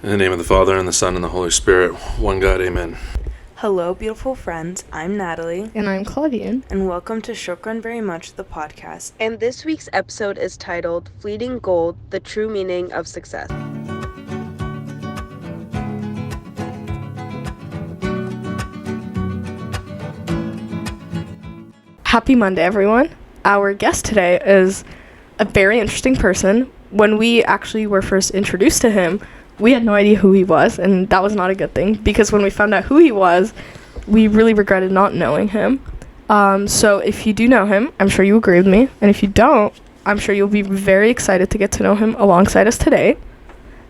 In the name of the Father, and the Son, and the Holy Spirit, one God, amen. Hello, beautiful friends. I'm Natalie. And I'm Claudian. And welcome to Shokran very much, the podcast. And this week's episode is titled Fleeting Gold, The True Meaning of Success. Happy Monday, everyone. Our guest today is a very interesting person. When we actually were first introduced to him, we had no idea who he was, and that was not a good thing, because when we found out who he was, we really regretted not knowing him. So if you do know him, I'm sure you agree with me, and if you don't, I'm sure you'll be very excited to get to know him alongside us today.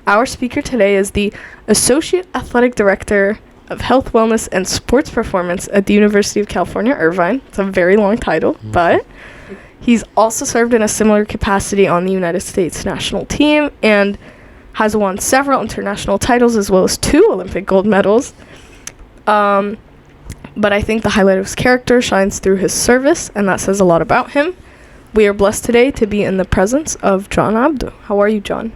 Our speaker today is the Associate Athletic Director of Health, Wellness, and Sports Performance at the University of California, Irvine. It's a very long title, but he's also served in a similar capacity on the United States national team and has won several international titles as well as 2 Olympic gold medals. But I think the highlight of his character shines through his service, and that says a lot about him. We are blessed today to be in the presence of John Abdou. How are you, John?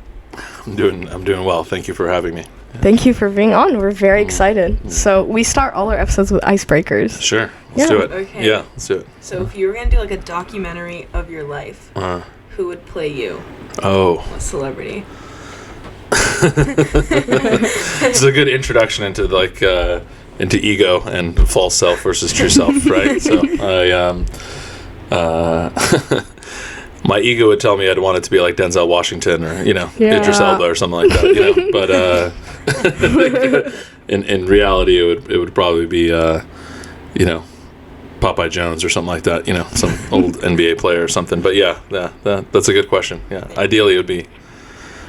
I'm doing well. Thank you for having me. Thank you for being on. We're very excited. So we start all our episodes with icebreakers. Sure. Let's do it. Okay. Yeah, let's do it. So if you were going to do like a documentary of your life, who would play you? Oh. A celebrity. It's a good introduction into into ego and false self versus true self, right? So my ego would tell me I'd want it to be like Denzel Washington or Idris Elba or something like that, but in reality it would probably be Popeye Jones or something like that, some old NBA player or something. But that's a good question. Yeah, ideally it would be.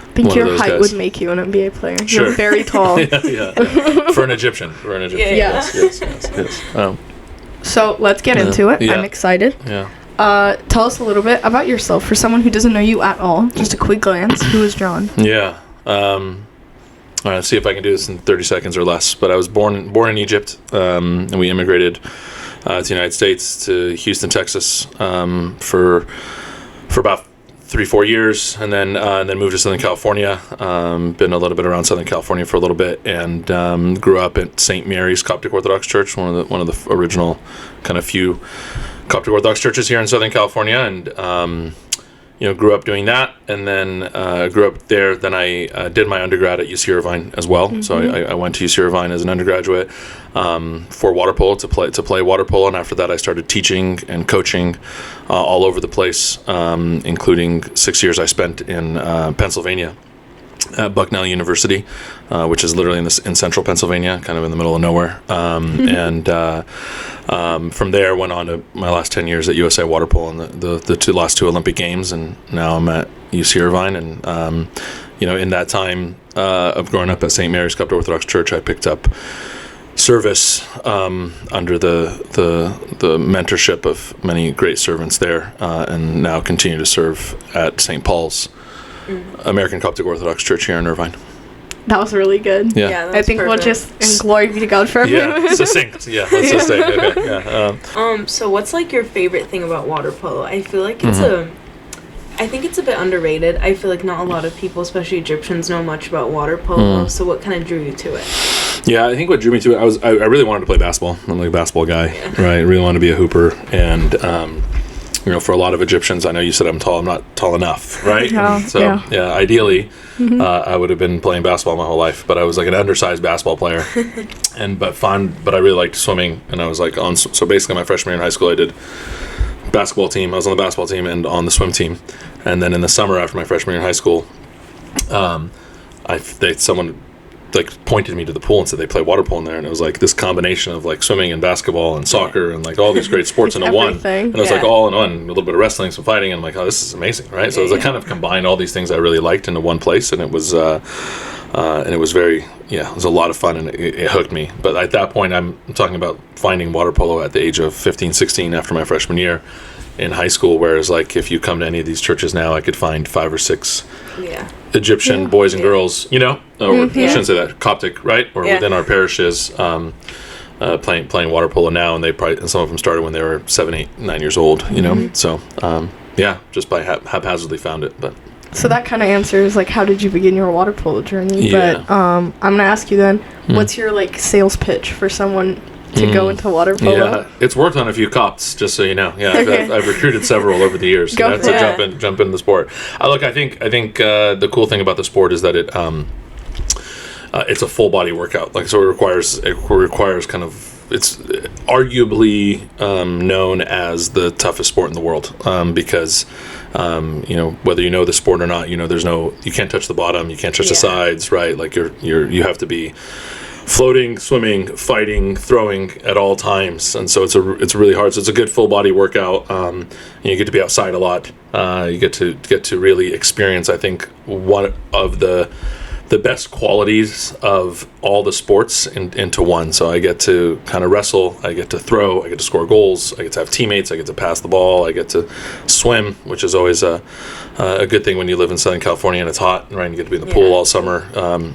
I think your height guys would make you an NBA player. Sure. You're very tall. yeah. For an Egyptian. Yeah. Yes. So let's get into it. Yeah. I'm excited. Yeah. Tell us a little bit about yourself for someone who doesn't know you at all. Just a quick glance. Who is John? Yeah. All right, let's see if I can do this in 30 seconds or less. But I was born in Egypt, and we immigrated to the United States, to Houston, Texas, for about 3-4 years, and then moved to Southern California. Been a little bit around Southern California for a little bit, and grew up at St. Mary's Coptic Orthodox Church, one of the original kind of few Coptic Orthodox churches here in Southern California, and grew up doing that, and then grew up there. Then I did my undergrad at UC Irvine as well. Mm-hmm. So I went to UC Irvine as an undergraduate for water polo to play water polo, and after that I started teaching and coaching all over the place, including 6 years I spent in Pennsylvania at Bucknell University, which is literally in central Pennsylvania, kind of in the middle of nowhere. And from there, went on to my last 10 years at USA Water Polo and the last 2 Olympic Games, and now I'm at UC Irvine. And in that time of growing up at St. Mary's Coptic Orthodox Church, I picked up service under the mentorship of many great servants there, and now continue to serve at St. Paul's American Coptic Orthodox Church here in Irvine. That was really good. Yeah, I think perfect. We'll just in glory be to God for yeah, succinct. Yeah, let's just say. Okay, yeah. So what's like your favorite thing about water polo? I feel like it's I think it's a bit underrated. I feel like not a lot of people, especially Egyptians, know much about water polo. So what kind of drew you to it? Yeah, I think what drew me to it, I really wanted to play basketball. I'm like a basketball guy, right? I really wanted to be a hooper, and for a lot of Egyptians, I know you said I'm tall. I'm not tall enough, right? Ideally, I would have been playing basketball my whole life, but I was like an undersized basketball player, but I really liked swimming, and I was like so basically my freshman year in high school, I did basketball team. I was on the basketball team and on the swim team, and then in the summer after my freshman year in high school, someone like pointed me to the pool and said they play water polo in there, and it was like this combination of like swimming and basketball and soccer and like all these great sports into one, and it was like all in one, a little bit of wrestling, some fighting, and I'm like, oh, this is amazing, right? So it was like kind of combined all these things I really liked into one place, and it was very, it was a lot of fun, and it hooked me. But at that point, I'm talking about finding water polo at the age of 15, 16 after my freshman year in high school, whereas like if you come to any of these churches now, I could find 5 or 6 Egyptian boys and girls, or I shouldn't say that, Coptic, right? Or within our parishes, playing water polo now, and some of them started when they were 7, 8, 9 years old, So just by haphazardly found it, but So that kind of answers, like, how did you begin your water polo journey? Yeah. But I'm going to ask you then, what's your, like, sales pitch for someone to go into water polo? Yeah, it's worked on a few cops, just so you know. Yeah, Okay. I've recruited several over the years. Go To for it. jump into the sport. Look, I think the cool thing about the sport is that it's a full body workout. Like, so it requires kind of, it's arguably known as the toughest sport in the world, because whether you know the sport or not, you can't touch the bottom, you can't touch the sides, right? Like you have to be floating, swimming, fighting, throwing at all times, and so it's really hard. So it's a good full body workout. You get to be outside a lot. You get to really experience, I think, one of the best qualities of all the sports into one. So I get to kind of wrestle, I get to throw, I get to score goals, I get to have teammates, I get to pass the ball, I get to swim, which is always a good thing when you live in Southern California and it's hot, right? And you get to be in the pool all summer,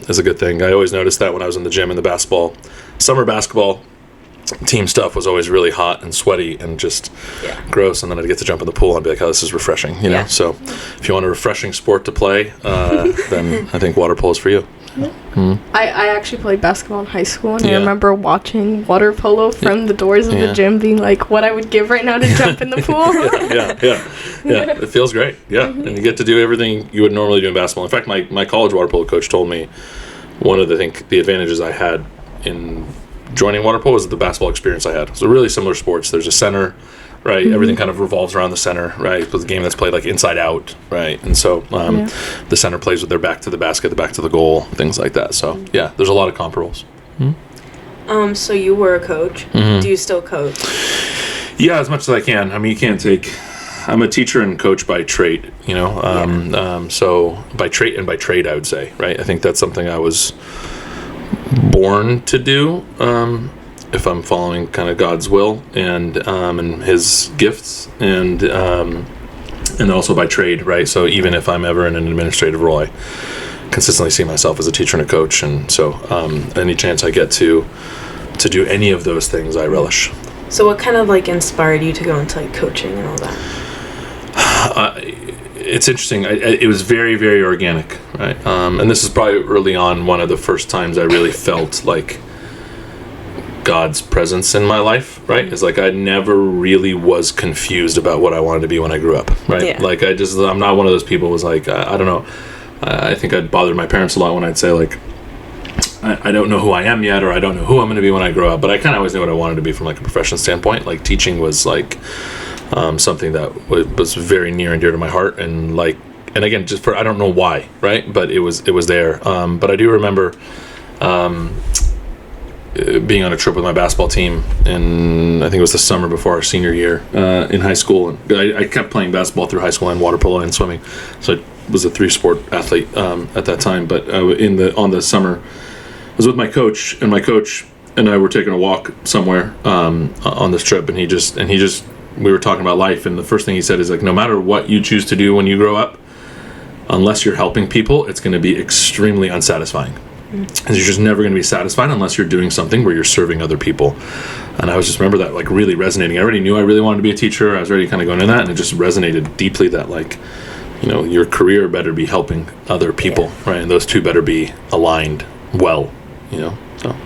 is a good thing. I always noticed that when I was in the gym in the summer basketball team stuff was always really hot and sweaty and just gross, and then I'd get to jump in the pool and be like, oh, this is refreshing, you know? So if you want a refreshing sport to play, then I think water polo is for you. I actually played basketball in high school, and I remember watching water polo from the doors of the gym, being like, what I would give right now to jump in the pool. Yeah, it feels great. And you get to do everything you would normally do in basketball. In fact, my college water polo coach told me one of the advantages I had in joining water polo was the basketball experience I had. So really similar sports. There's a center, right? Everything kind of revolves around the center, right? It's a game that's played like inside out, right? And so the center plays with their back to the basket, the back to the goal, things like that. So yeah, there's a lot of comparables. So you were a coach. Do you still coach? Yeah, as much as I can. I mean, I'm a teacher and coach by trade, so by trade, I would say, right? I think that's something I was born to do, if I'm following kind of God's will and His gifts, and also by trade, right? So even if I'm ever in an administrative role, I consistently see myself as a teacher and a coach, and so any chance I get to do any of those things, I relish. So what kind of like inspired you to go into like coaching and all that? It's interesting. It was very, very organic, right? And this is probably early on one of the first times I really felt like God's presence in my life, right? It's like I never really was confused about what I wanted to be when I grew up, right? Yeah. Like I'm not one of those people who was like, I don't know. I think I'd bothered my parents a lot when I'd say like, I don't know who I am yet, or I don't know who I'm going to be when I grow up, but I kind of always knew what I wanted to be from like a profession standpoint. Like teaching was like something that was very near and dear to my heart, and again, just I don't know why, right? But it was there. But I do remember being on a trip with my basketball team, and I think it was the summer before our senior year in high school. And I kept playing basketball through high school and water polo and swimming, so I was a 3-sport athlete at that time. But on the summer, I was with my coach, and I were taking a walk somewhere on this trip, and he just we were talking about life, and the first thing he said is like, no matter what you choose to do when you grow up, unless you're helping people, it's going to be extremely unsatisfying. Because you're just never going to be satisfied unless you're doing something where you're serving other people. And I was just remember that like really resonating. I already knew I really wanted to be a teacher. I was already kind of going in that, and it just resonated deeply that like, your career better be helping other people, right? And those two better be aligned well, so.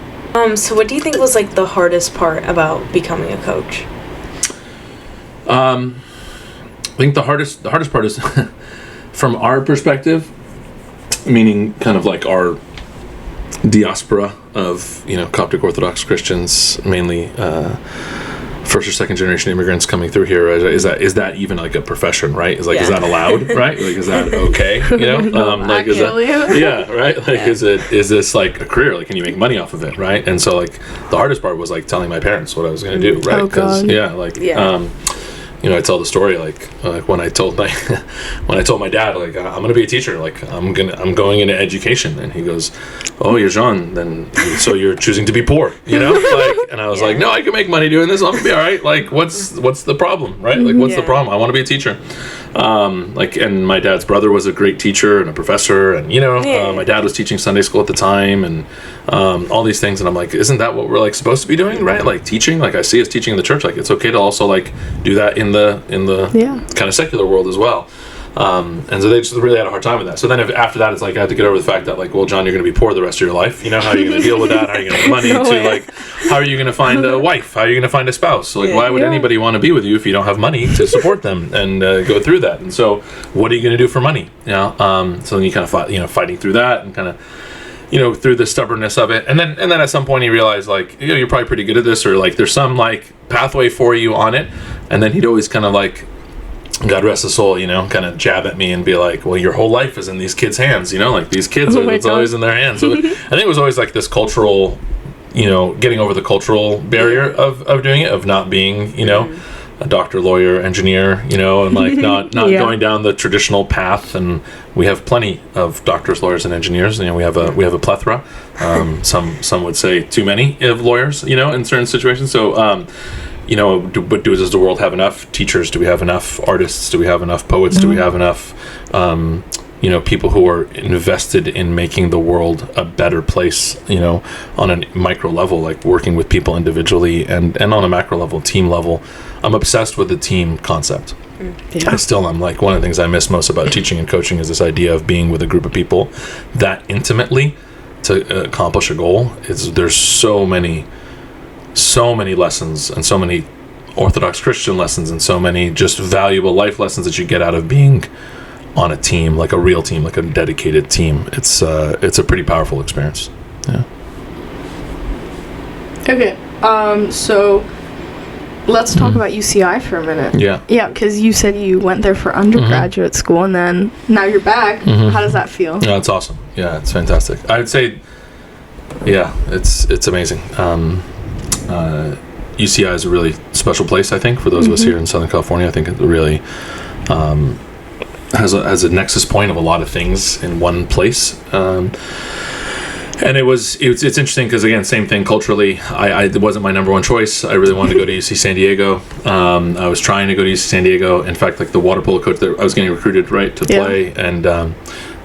So what do you think was like the hardest part about becoming a coach? I think the hardest part is from our perspective, meaning kind of like our diaspora of Coptic Orthodox Christians, mainly first or second generation immigrants coming through here. Is that even like a profession, right? Is that allowed, right? Like, is that okay? Like, is that, right? Like, is this like a career? Like, can you make money off of it, right? And so like the hardest part was like telling my parents what I was going to do, right? Because I tell the story like when I told my dad like I'm going to be a teacher, like I'm going into education, and he goes, "Oh, you're Jean, then so you're choosing to be poor, and I was like, "No, I can make money doing this. I'm gonna be all right. Like, what's the problem, right? Like, what's the problem? I want to be a teacher." And my dad's brother was a great teacher and a professor, and my dad was teaching Sunday school at the time, and all these things, and I'm like, isn't that what we're like supposed to be doing, right? Like teaching, like I see us teaching in the church, like it's okay to also like do that in the kind of secular world as well. And so they just really had a hard time with that. So then after that, it's like I had to get over the fact that, like, well, John, you're going to be poor the rest of your life. You know, how are you going to deal with that? How are you going to have money? No way. Like, how are you going to find a wife? How are you going to find a spouse? Like, why would anybody want to be with you if you don't have money to support them and go through that? And so what are you going to do for money? You know, so then you kind of fighting through that and kind of, through the stubbornness of it. And then at some point he realized, like, you're probably pretty good at this, or like there's some like pathway for you on it. And then he'd always kind of like, God rest his soul, kind of jab at me and be like, well, your whole life is in these kids' hands, like these kids it's always in their hands. So I think it was always like this cultural, getting over the cultural barrier of doing it, of not being, a doctor, lawyer, engineer, and like not going down the traditional path. And we have plenty of doctors, lawyers, and engineers. We have a plethora. Some would say too many of lawyers, in certain situations. So, does the world have enough teachers? Do we have enough artists? Do we have enough poets? Do we have enough, people who are invested in making the world a better place, on a micro level, like working with people individually and on a macro level, team level. I'm obsessed with the team concept. I still am. Like, one of the things I miss most about teaching and coaching is this idea of being with a group of people that intimately to accomplish a goal. There's so many lessons and so many Orthodox Christian lessons and so many just valuable life lessons that you get out of being on a team, like a real team, like a dedicated team. It's a pretty powerful experience. Yeah. Okay. So let's talk about UCI for a minute. Yeah. Yeah, because you said you went there for undergraduate school and then now you're back. How does that feel? Yeah, it's awesome. Yeah, it's fantastic. I would say, yeah, it's amazing. UCI is a really special place, I think, for those of us here in Southern California. I think it really has a nexus point of a lot of things in one place. And it's interesting because, again, same thing culturally. It wasn't my number one choice. I really wanted to go to UC San Diego. I was trying to go to UC San Diego. In fact, like the water polo coach there, I was getting recruited to play, and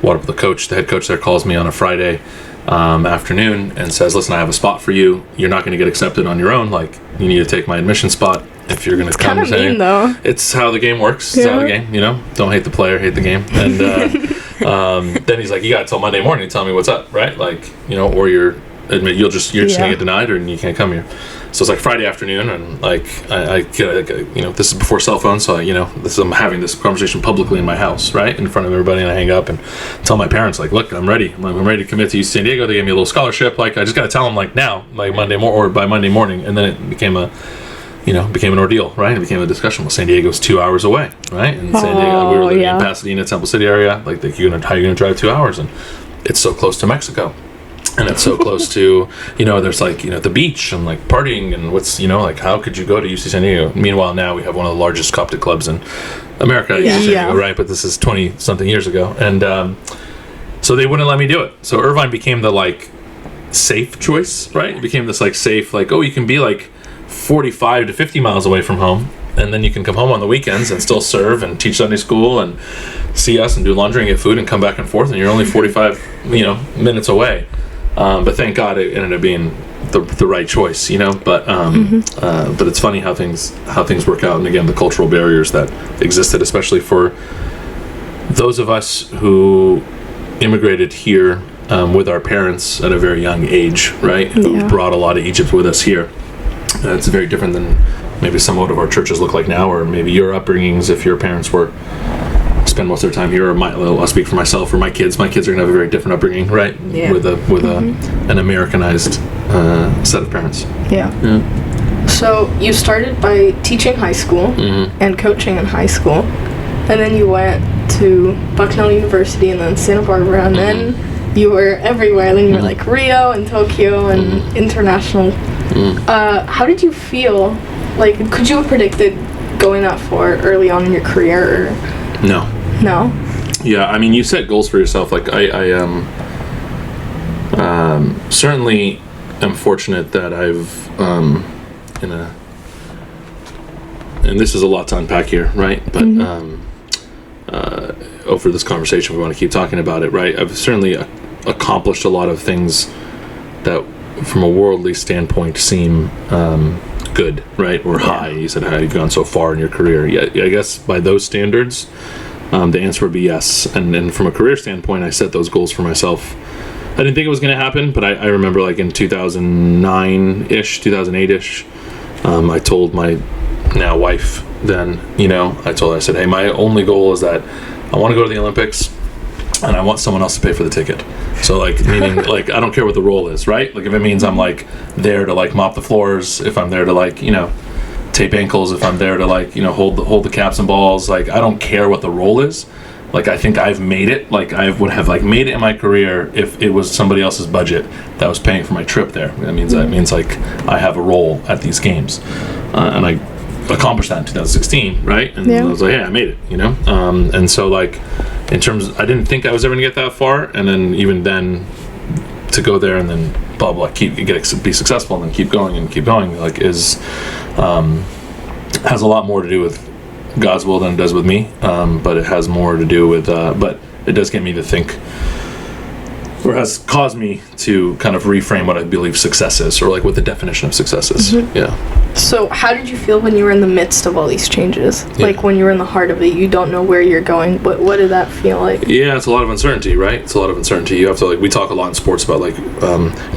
water polo coach, the head coach there, calls me on a Friday afternoon and says, "Listen, I have a spot for you. You're not going to get accepted on your own. Like, you need to take my admission spot if you're going to come." Kind of mean, though. It's how the game works. It's how the game, Don't hate the player, hate the game. And then he's like, "You got till Monday morning to tell me what's up, right? Like, or you're just going to get denied, or you can't come here." So it's like Friday afternoon, and like I get, this is before cell phones, so I'm having this conversation publicly in my house, right, in front of everybody, and I hang up and tell my parents, like, "Look, I'm ready. I'm ready to commit to UC San Diego. They gave me a little scholarship. Like, I just got to tell them, like, now, like by Monday morning." And then it became an ordeal, right? It became a discussion. Well, San Diego's 2 hours away, right? And San Diego, we were living in Pasadena, Temple City area. Like, how are you gonna drive 2 hours? And it's so close to Mexico. And it's so close to, there's like, the beach and like partying and what's, like, how could you go to UC San Diego? Meanwhile, now we have one of the largest Coptic clubs in America, UC San Diego, right? But this is 20 something years ago. And so they wouldn't let me do it. So Irvine became the like safe choice, right? It became this like safe, like, oh, you can be like 45 to 50 miles away from home. And then you can come home on the weekends and still serve and teach Sunday school and see us and do laundry and get food and come back and forth. And you're only 45, minutes away. But thank God it ended up being the right choice, But it's funny how things work out, and again, the cultural barriers that existed, especially for those of us who immigrated here with our parents at a very young age, right? Who brought a lot of Egypt with us here. It's very different than maybe somewhat of our churches look like now, or maybe your upbringings if your parents spend most of their time here, or I'll speak for myself or my kids. My kids are going to have a very different upbringing, right? Yeah. With an Americanized set of parents. Yeah. So you started by teaching high school and coaching in high school, and then you went to Bucknell University and then Santa Barbara, and then you were everywhere. Then you were like Rio and Tokyo and international. How did you feel? Like, could you have predicted going that far early on in your career? No. Yeah, I mean, you set goals for yourself. Like, I certainly am fortunate that I've and this is a lot to unpack here, right? But over this conversation, we want to keep talking about it, right? I've certainly accomplished a lot of things that, from a worldly standpoint, seem good, right? Or high. You said how you've gone so far in your career. Yeah, I guess by those standards, the answer would be yes. And then from a career standpoint, I set those goals for myself. I didn't think it was going to happen, but I remember like in 2009-ish, 2008-ish, I told my now wife then, I said, hey, my only goal is that I want to go to the Olympics and I want someone else to pay for the ticket. So like, meaning like, I don't care what the role is, right? Like if it means I'm like there to like mop the floors, if I'm there to like, tape ankles, if I'm there to like, hold the caps and balls, like I don't care what the role is. Like I think I've made it. Like I would have like made it in my career if it was somebody else's budget that was paying for my trip there. That means like I have a role at these games, and I accomplished that in 2016, right? And I was like, yeah, I made it, And so like in terms, I didn't think I was ever gonna get that far, and then even then to go there and then blah blah be successful and then keep going like is has a lot more to do with God's will than it does with me, but it has more to do with but it does get me to think, or has caused me to kind of reframe what I believe success is, or like what the definition of success is. So how did you feel when you were in the midst of all these changes? Like when you were in the heart of it, you don't know where you're going, but what did that feel like? It's a lot of uncertainty, right? It's a lot of uncertainty. You have to we talk a lot in sports about like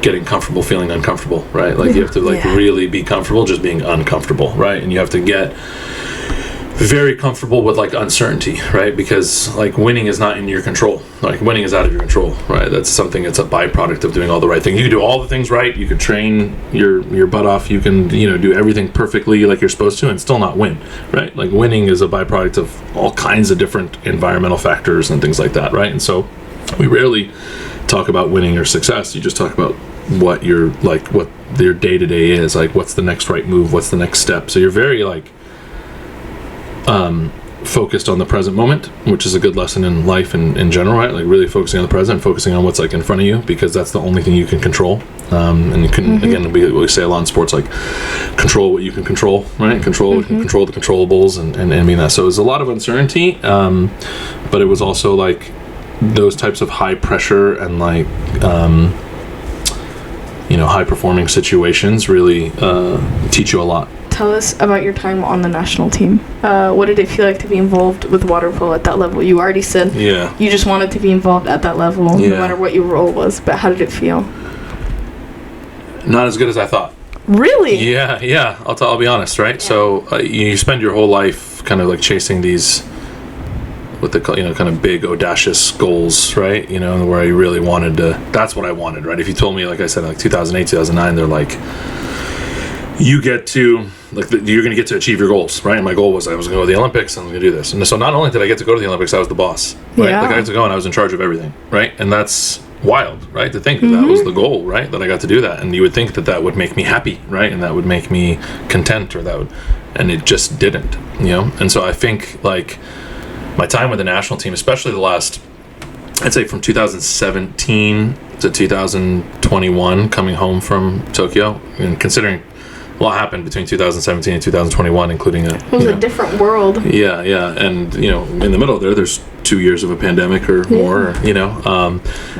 getting comfortable feeling uncomfortable, right? Like you have to really be comfortable just being uncomfortable, right? And you have to get very comfortable with like uncertainty, right? Because like winning is not in your control. Like winning is out of your control, right? That's something that's a byproduct of doing all the right things. You can do all the things right. You can train your butt off. You can do everything perfectly like you're supposed to and still not win, right? Like winning is a byproduct of all kinds of different environmental factors and things like that, right? And so we rarely talk about winning or success. You just talk about what your day-to-day is, like what's the next right move, what's the next step. So you're very like focused on the present moment, which is a good lesson in life and in general, right? Like really focusing on the present, focusing on what's like in front of you, because that's the only thing you can control. And you can, again, we say a lot in sports, like control what you can control, right? Control control the controllables and mean that. So it was a lot of uncertainty, but it was also like those types of high pressure and like high performing situations really teach you a lot. Tell us about your time on the national team. What did it feel like to be involved with water polo at that level? You already said you just wanted to be involved at that level, no matter what your role was, but how did it feel? Not as good as I thought. Really? Yeah. I'll be honest, right? So you spend your whole life kind of like chasing these, what they call, kind of big audacious goals, right? Where I really wanted to, that's what I wanted, right? If you told me, like I said, like 2008, 2009, they're like, you get to, like, you're going to get to achieve your goals, right? And my goal was I was going to go to the Olympics and I was going to do this. And so not only did I get to go to the Olympics, I was the boss, right? Like I got to go and I was in charge of everything, right? And that's wild, right? To think that that was the goal, right? That I got to do that. And you would think that that would make me happy, right? And that would make me content, or that would, and it just didn't, And so I think like my time with the national team, especially the last, I'd say from 2017 to 2021, coming home from Tokyo, and considering a lot happened between 2017 and 2021, including it was a different world. Yeah, and in the middle there's 2 years of a pandemic or more,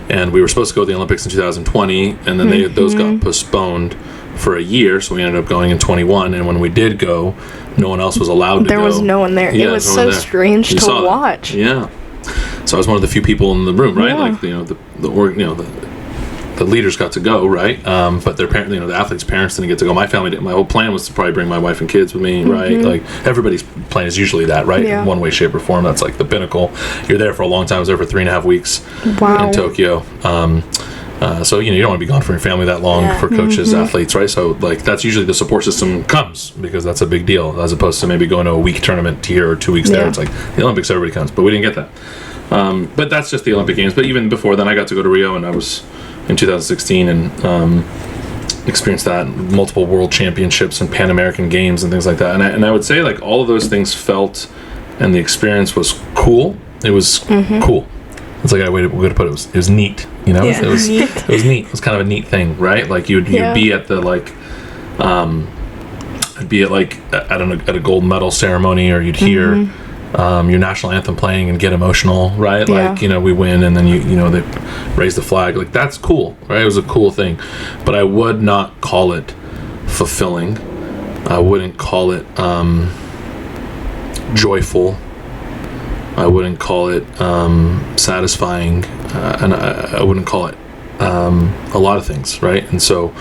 and we were supposed to go to the Olympics in 2020, and then those got postponed for a year, so we ended up going in 21. And when we did go, no one else was allowed to go. There was no one there. It was so strange to watch. Yeah. So I was one of the few people in the room, right? Like the leaders got to go, right? But their parents, the athletes' parents didn't get to go. My family didn't. My whole plan was to probably bring my wife and kids with me, right? Like everybody's plan is usually that, right? In one way, shape, or form. That's like the pinnacle. You're there for a long time. I was there for 3.5 weeks in Tokyo. So you don't want to be gone from your family that long for coaches, athletes, right? So like that's usually the support system comes, because that's a big deal, as opposed to maybe going to a week tournament here or 2 weeks there. It's like the Olympics, everybody comes, but we didn't get that. But that's just the Olympic Games. But even before then, I got to go to Rio, and I was in 2016 and experienced that, multiple world championships and Pan American Games and things like that. And I would say like all of those things felt, and the experience was cool. It was cool. It's like a way to put it. It was neat, It was neat. It was kind of a neat thing, right? Like you'd be at the like, I'd be at like at a gold medal ceremony, or you'd hear your national anthem playing and get emotional, right? Like we win, and then they raise the flag. Like that's cool, right? It was a cool thing, but I would not call it fulfilling. I wouldn't call it joyful. I wouldn't call it satisfying, and I wouldn't call it a lot of things, right? And so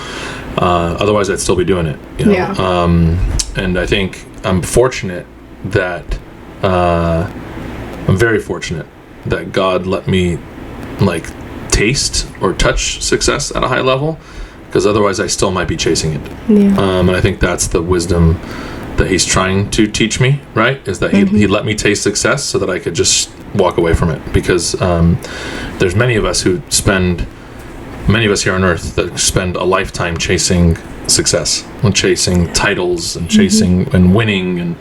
otherwise I'd still be doing it, you know? Yeah. And I think I'm fortunate that I'm very fortunate that God let me like taste or touch success at a high level, because otherwise I still might be chasing it. Yeah. And I think that's the wisdom that he's trying to teach me, right? Is that he let me taste success so that I could just walk away from it. Because there's many of us here on earth that spend a lifetime chasing success and chasing titles and chasing and winning, and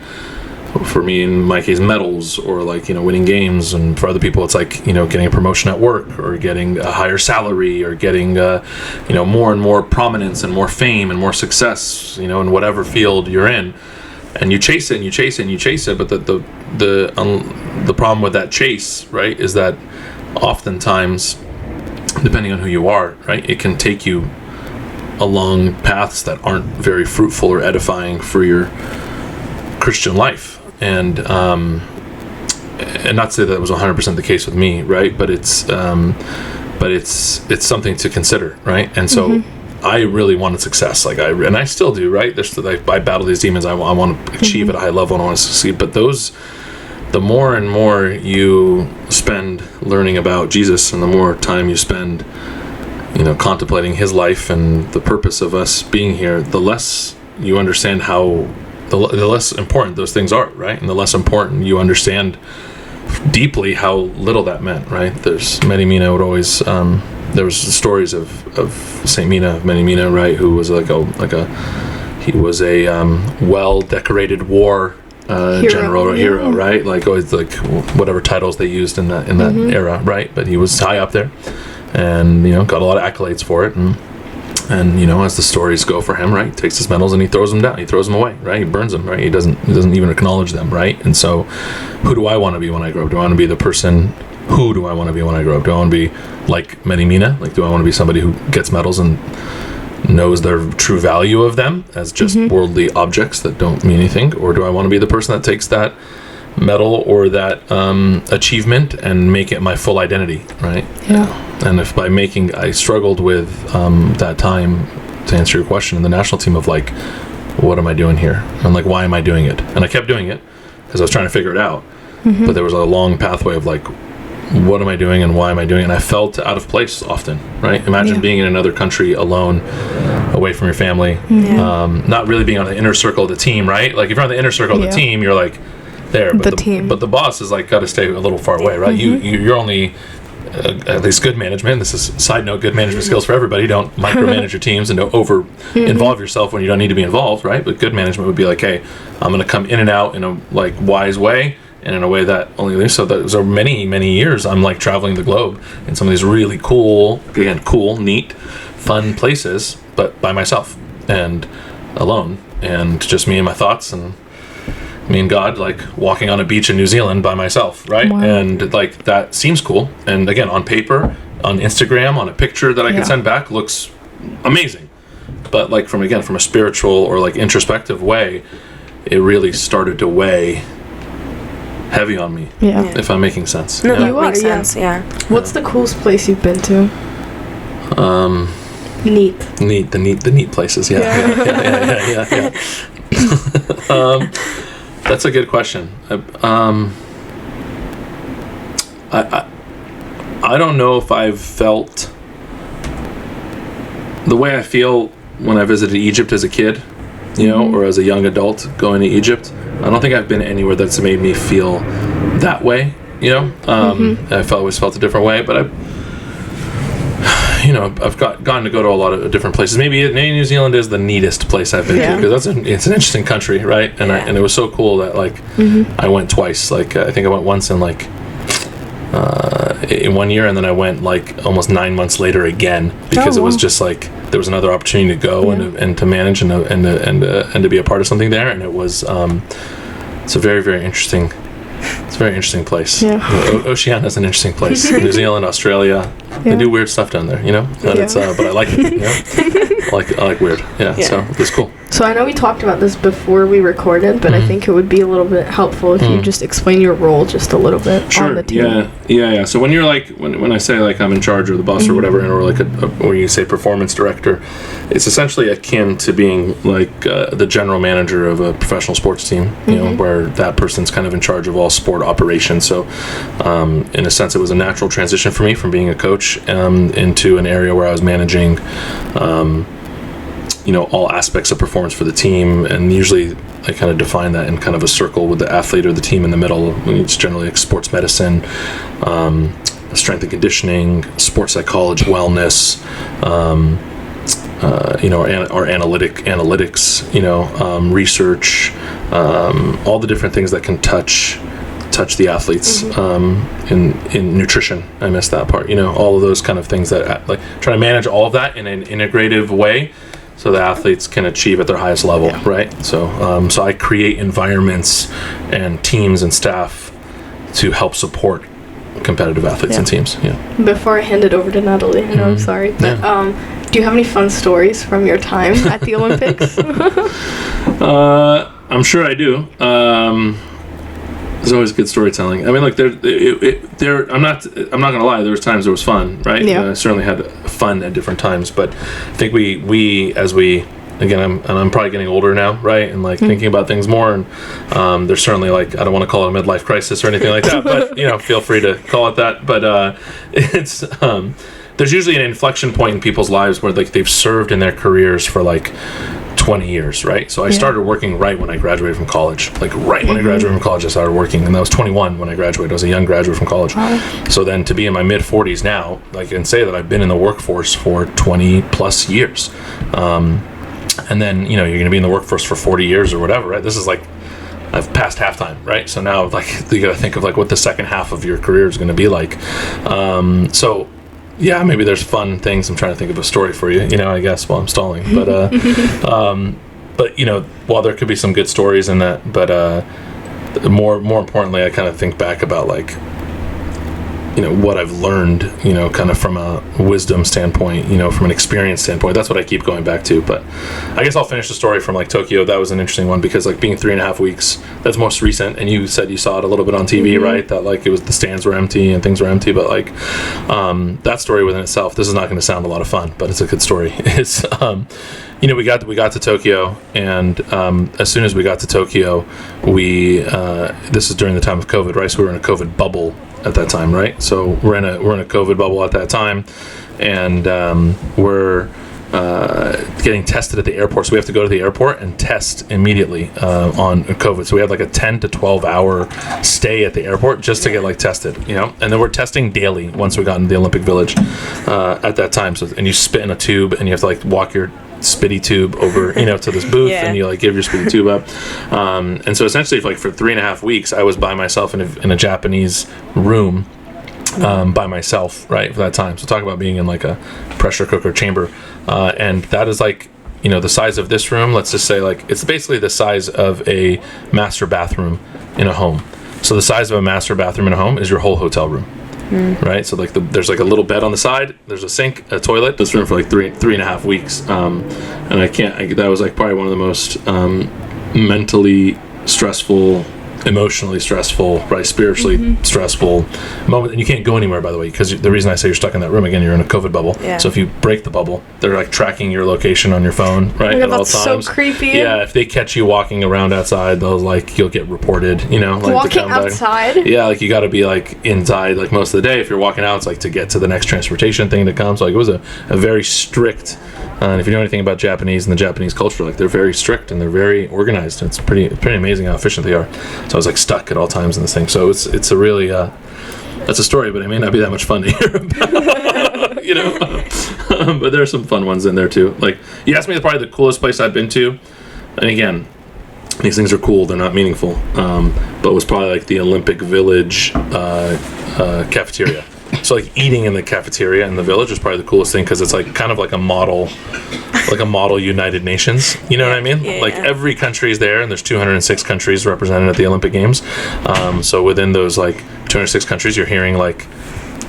for me, in my case, medals, or like, you know, winning games. And for other people it's like, you know, getting a promotion at work, or getting a higher salary, or getting you know, more and more prominence and more fame and more success, you know, in whatever field you're in. And you chase it and you chase it and you chase it, but the problem with that chase, right, is that oftentimes, depending on who you are, right, it can take you along paths that aren't very fruitful or edifying for your Christian life. And not to say that was 100% the case with me, right, but it's something to consider, right? And so I really wanted success, like and I still do, right? There's like, I battle these demons. I want to achieve at a high level, and I want to succeed. But the more and more you spend learning about Jesus, and the more time you spend, you know, contemplating his life and the purpose of us being here, the less you understand how the less important those things are, right? And the less important you understand deeply how little that meant, right? There's Many Mina would always there was stories of Saint Mina of Many Mina, right, who was he was a well decorated war general or hero, right? Like always, like whatever titles they used in that era, right? But he was high up there, and you know, got a lot of accolades for it. And you know, as the stories go for him, right, he takes his medals and he throws them down, he throws them away, right, he burns them, right, he doesn't even acknowledge them, right? And so, who do I want to be when I grow up? Do I want to be the person? Who do I want to be when I grow up? Do I want to be like Many Mina? Like, do I want to be somebody who gets medals and knows their true value of them as just worldly objects that don't mean anything? Or do I want to be the person that takes that medal or that achievement and make it my full identity, right? Yeah. And if I struggled with that time, to answer your question, in the national team, of like, what am I doing here? And like, why am I doing it? And I kept doing it because I was trying to figure it out. But there was a long pathway of like, what am I doing and why am I doing it? And I felt out of place often, right? Imagine being in another country alone, away from your family, not really being on the inner circle of the team, right? Like if you're on the inner circle of the team, you're like there, but the boss is like got to stay a little far away, right? You're only at least good management. This is side note, good management skills for everybody. Don't micromanage your teams and don't over involve yourself when you don't need to be involved, right? But good management would be like, hey, I'm going to come in and out in a like wise way, and in a way that only leaves. So that so many years I'm like traveling the globe in some of these really cool, neat, fun places, but by myself and alone, and just me and my thoughts, and me and God, like walking on a beach in New Zealand by myself, right? Wow. And like that seems cool, and again, on paper, on Instagram, on a picture that I can send back, looks amazing. But like from a spiritual or like introspective way, it really started to weigh heavy on me. If I'm making sense. No, that makes sense. Yeah. What's the coolest place you've been to? The neat places. Yeah. That's a good question. I don't know if I've felt the way I feel when I visited Egypt as a kid, you know, or as a young adult going to Egypt. I don't think I've been anywhere that's made me feel that way, you know. I've always felt a different way, but I've gotten to go to a lot of different places. Maybe New Zealand is the neatest place I've been to, because it's an interesting country, right? And it was so cool that like I went twice. Like I think I went once in like in 1 year, and then I went like almost 9 months later again, because it was just like there was another opportunity to go and to manage and to be a part of something there, and it was it's a very, very interesting. It's a very interesting place. Oceania is an interesting place. New Zealand, Australia, they do weird stuff down there, you know. But but I like it. You know? I like weird. Yeah. So it's cool. So I know we talked about this before we recorded, but I think it would be a little bit helpful if you just explain your role just a little bit on the team. Yeah. So when you're like, when I say like I'm in charge or the boss or whatever, or like or you say performance director, it's essentially akin to being like the general manager of a professional sports team, you know, where that person's kind of in charge of all sport operations. So in a sense, it was a natural transition for me from being a coach into an area where I was managing you know, all aspects of performance for the team, and usually I kind of define that in kind of a circle with the athlete or the team in the middle. It's generally like sports medicine, strength and conditioning, sports psychology, wellness, you know, our analytics, you know, research, all the different things that can touch the athletes, in nutrition. I missed that part, you know, all of those kind of things that like trying to manage all of that in an integrative way so the athletes can achieve at their highest level, right? So so I create environments and teams and staff to help support competitive athletes and teams. Before I hand it over to Natalie, I know I'm sorry, but do you have any fun stories from your time at the Olympics? I'm sure I do. There's always good storytelling. I mean, like I'm not gonna lie. There was times there was fun, right? I certainly had fun at different times, but I think we again, I'm probably getting older now, right? And like thinking about things more, and there's certainly like, I don't want to call it a midlife crisis or anything like that, but you know, feel free to call it that. But it's there's usually an inflection point in people's lives where like they've served in their careers for like 20 years, right? So I started working right when I graduated from college. Like right when I graduated from college, I started working, and I was 21 when I graduated. I was a young graduate from college. So then to be in my mid 40s now, like, and say that I've been in the workforce for 20 plus years. And then, you know, you're going to be in the workforce for 40 years or whatever, right? This is like, I've passed halftime, right? So now, like, you got to think of like what the second half of your career is going to be like. So yeah, maybe there's fun things. I'm trying to think of a story for you, you know, I guess, while I'm stalling. But you know, while there could be some good stories in that, but more importantly, I kind of think back about like, you know, what I've learned, you know, kind of from a wisdom standpoint, you know, from an experience standpoint. That's what I keep going back to. But I guess I'll finish the story from like Tokyo. That was an interesting one because like being 3.5 weeks, that's most recent. And you said you saw it a little bit on TV, right? That like it was, the stands were empty and things were empty. But like that story within itself, this is not going to sound a lot of fun, but it's a good story. It's, you know, we got to Tokyo, and as soon as we got to Tokyo, this is during the time of COVID, right? So we were in a COVID bubble at that time, right? So we're in a COVID bubble at that time, and we're getting tested at the airport. So we have to go to the airport and test immediately on COVID. So we had like a 10 to 12 hour stay at the airport just to get like tested, you know. And then we're testing daily once we got into the Olympic Village at that time. So, and you spit in a tube, and you have to like walk your spitty tube over, you know, to this booth, and you like give your spitty tube up, and so essentially for 3.5 weeks I was by myself in a Japanese room, by myself, right, for that time. So talk about being in like a pressure cooker chamber, and that is like, you know, the size of this room. Let's just say like it's basically the size of a master bathroom in a home. So the size of a master bathroom in a home is your whole hotel room. Right, so like there's like a little bed on the side, there's a sink, a toilet. This room for like 3.5 weeks, and that was like probably one of the most mentally stressful, emotionally stressful, right, spiritually stressful moment. And you can't go anywhere, by the way, because the reason I say you're stuck in that room, again, you're in a COVID bubble. So if you break the bubble, they're like tracking your location on your phone, right, at all times. That's so creepy. Yeah, if they catch you walking around outside, you'll get reported, you know, like walking outside. Yeah, like you got to be like inside like most of the day. If you're walking out, it's like to get to the next transportation thing to come. So like it was a very strict. And if you know anything about Japanese and the Japanese culture, like they're very strict and they're very organized. It's pretty amazing how efficient they are. So I was like stuck at all times in this thing. So it's a really that's a story, but it may not be that much fun to hear about, you know. But there are some fun ones in there too. Like you asked me probably the coolest place I've been to, and again, these things are cool. They're not meaningful. But it was probably like the Olympic Village cafeteria. So like eating in the cafeteria in the village is probably the coolest thing because it's like kind of like a model United Nations. You know what I mean? Every country is there, and there's 206 countries represented at the Olympic Games. So within those like 206 countries, you're hearing like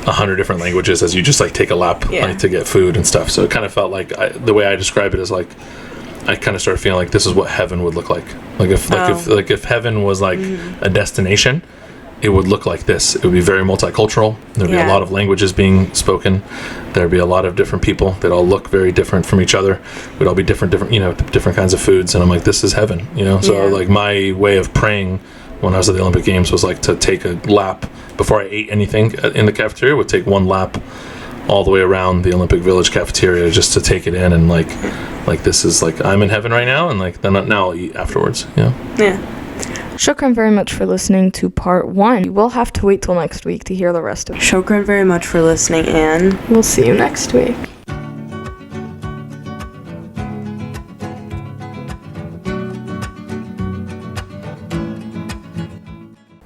100 different languages as you just like take a lap like, to get food and stuff. So it kind of felt like the way I describe it is like I kind of started feeling like this is what heaven would look like. Like if heaven was like a destination, it would look like this. It would be very multicultural. There'd be a lot of languages being spoken. There'd be a lot of different people that all look very different from each other. We'd all be different, different kinds of foods. And I'm like, this is heaven, So like my way of praying when I was at the Olympic Games was like to take a lap before I ate anything in the cafeteria. Would take one lap all the way around the Olympic Village cafeteria just to take it in and like this is like I'm in heaven right now, and like then now I'll eat afterwards. Yeah. Shokran very much for listening to part 1. You will have to wait till next week to hear the rest of it. Shokran very much for listening, and we'll see you next week.